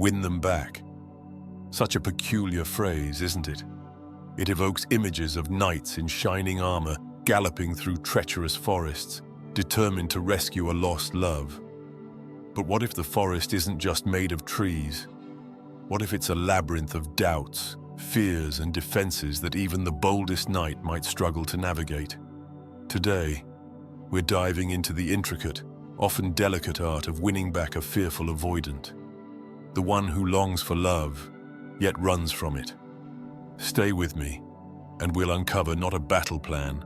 Win them back. Such a peculiar phrase, isn't it? It evokes images of knights in shining armor, galloping through treacherous forests, determined to rescue a lost love. But what if the forest isn't just made of trees? What if it's a labyrinth of doubts, fears, and defenses that even the boldest knight might struggle to navigate? Today, we're diving into the intricate, often delicate art of winning back a fearful avoidant, the one who longs for love, yet runs from it. Stay with me, and we'll uncover not a battle plan,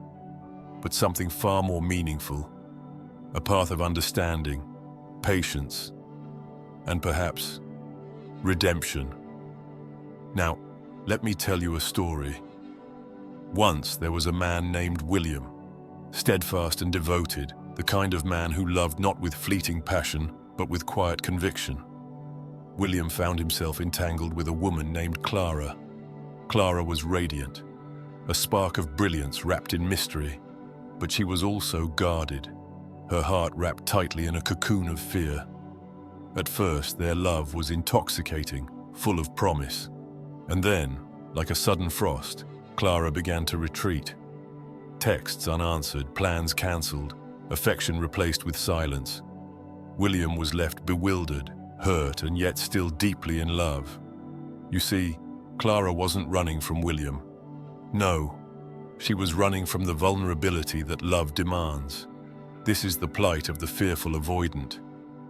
but something far more meaningful, a path of understanding, patience, and perhaps redemption. Now, let me tell you a story. Once there was a man named William, steadfast and devoted, the kind of man who loved not with fleeting passion, but with quiet conviction. William found himself entangled with a woman named Clara. Clara was radiant, a spark of brilliance wrapped in mystery, but she was also guarded, her heart wrapped tightly in a cocoon of fear. At first, their love was intoxicating, full of promise. And then, like a sudden frost, Clara began to retreat. Texts unanswered, plans cancelled, affection replaced with silence. William was left bewildered, hurt, and yet still deeply in love. You see, Clara wasn't running from William. No, she was running from the vulnerability that love demands. This is the plight of the fearful avoidant,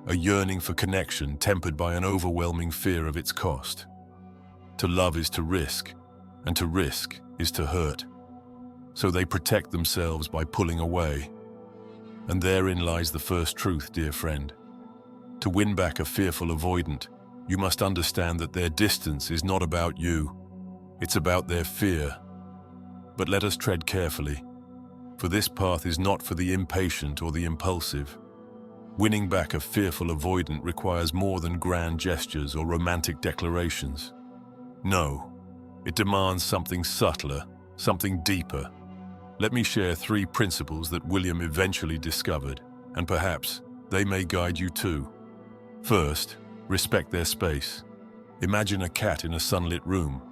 a yearning for connection tempered by an overwhelming fear of its cost. To love is to risk, and to risk is to hurt. So they protect themselves by pulling away. And therein lies the first truth, dear friend. To win back a fearful avoidant, you must understand that their distance is not about you. It's about their fear. But let us tread carefully, for this path is not for the impatient or the impulsive. Winning back a fearful avoidant requires more than grand gestures or romantic declarations. No, it demands something subtler, something deeper. Let me share 3 principles that William eventually discovered, and perhaps they may guide you too. First, respect their space. Imagine a cat in a sunlit room.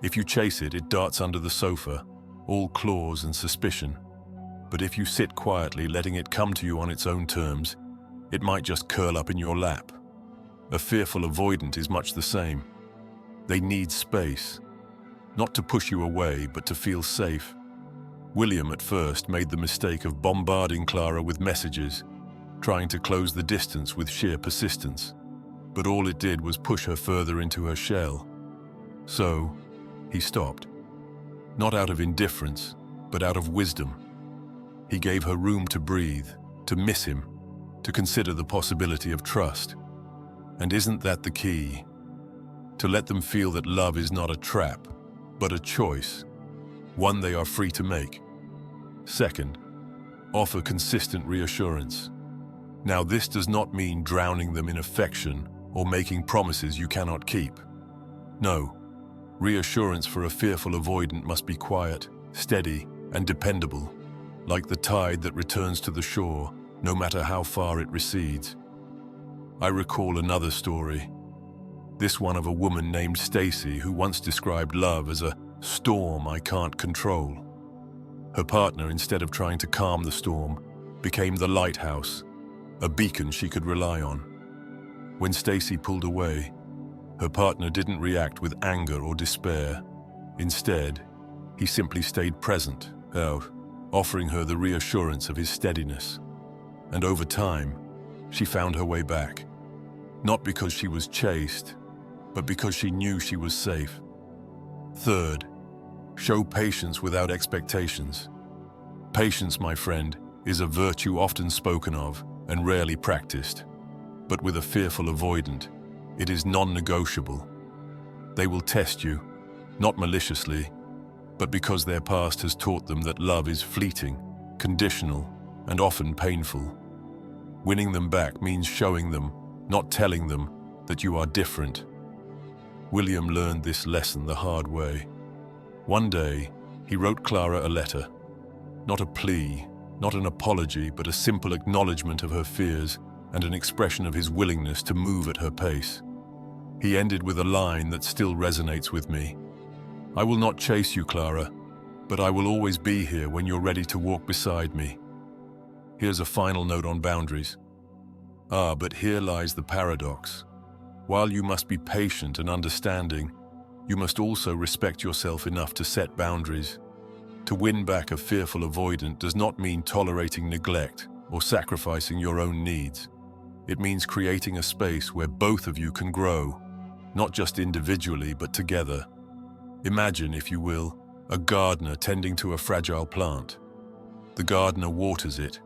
If you chase it, it darts under the sofa, all claws and suspicion. But if you sit quietly, letting it come to you on its own terms, it might just curl up in your lap. A fearful avoidant is much the same. They need space, not to push you away, but to feel safe. William at first made the mistake of bombarding Clara with messages, trying to close the distance with sheer persistence. But all it did was push her further into her shell. So, he stopped. Not out of indifference, but out of wisdom. He gave her room to breathe, to miss him, to consider the possibility of trust. And isn't that the key? To let them feel that love is not a trap, but a choice, one they are free to make. Second, offer consistent reassurance. Now, this does not mean drowning them in affection or making promises you cannot keep. No, reassurance for a fearful avoidant must be quiet, steady, and dependable, like the tide that returns to the shore, no matter how far it recedes. I recall another story, this one of a woman named Stacy who once described love as a storm I can't control. Her partner, instead of trying to calm the storm, became the lighthouse, a beacon she could rely on. When Stacy pulled away, her partner didn't react with anger or despair. Instead, he simply stayed present, offering her the reassurance of his steadiness. And over time, she found her way back. Not because she was chased, but because she knew she was safe. Third, show patience without expectations. Patience, my friend, is a virtue often spoken of and rarely practiced. But with a fearful avoidant, it is non-negotiable. They will test you, not maliciously, but because their past has taught them that love is fleeting, conditional, and often painful. Winning them back means showing them, not telling them, that you are different. William learned this lesson the hard way. One day, he wrote Clara a letter. Not a plea, not an apology, but a simple acknowledgement of her fears and an expression of his willingness to move at her pace. He ended with a line that still resonates with me. "I will not chase you, Clara, but I will always be here when you're ready to walk beside me." Here's a final note on boundaries. But here lies the paradox. While you must be patient and understanding, you must also respect yourself enough to set boundaries. To win back a fearful avoidant does not mean tolerating neglect or sacrificing your own needs. It means creating a space where both of you can grow, not just individually, but together. Imagine, if you will, a gardener tending to a fragile plant. The gardener waters it,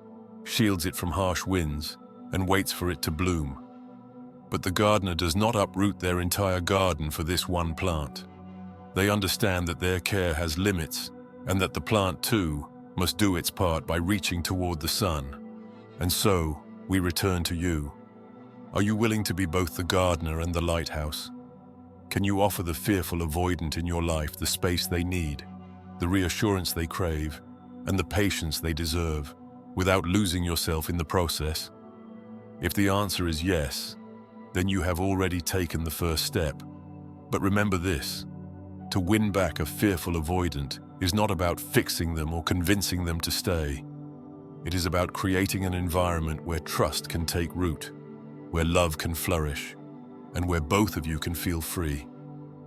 shields it from harsh winds, and waits for it to bloom. But the gardener does not uproot their entire garden for this one plant. They understand that their care has limits, and that the plant too must do its part by reaching toward the sun. And so, we return to you. Are you willing to be both the gardener and the lighthouse? Can you offer the fearful avoidant in your life the space they need, the reassurance they crave, and the patience they deserve, without losing yourself in the process? If the answer is yes, then you have already taken the first step. But remember this: to win back a fearful avoidant is not about fixing them or convincing them to stay. It is about creating an environment where trust can take root, where love can flourish, and where both of you can feel free.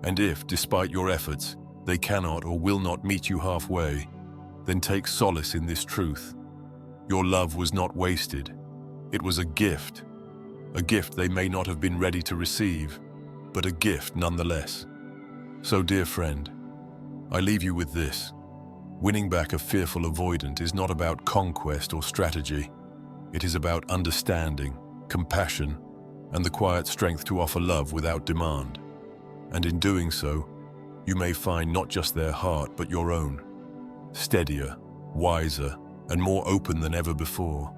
And if, despite your efforts, they cannot or will not meet you halfway, then take solace in this truth. Your love was not wasted. It was a gift they may not have been ready to receive, but a gift nonetheless. So, dear friend, I leave you with this. Winning back a fearful avoidant is not about conquest or strategy. It is about understanding, compassion, and the quiet strength to offer love without demand. And in doing so, you may find not just their heart, but your own, steadier, wiser, and more open than ever before.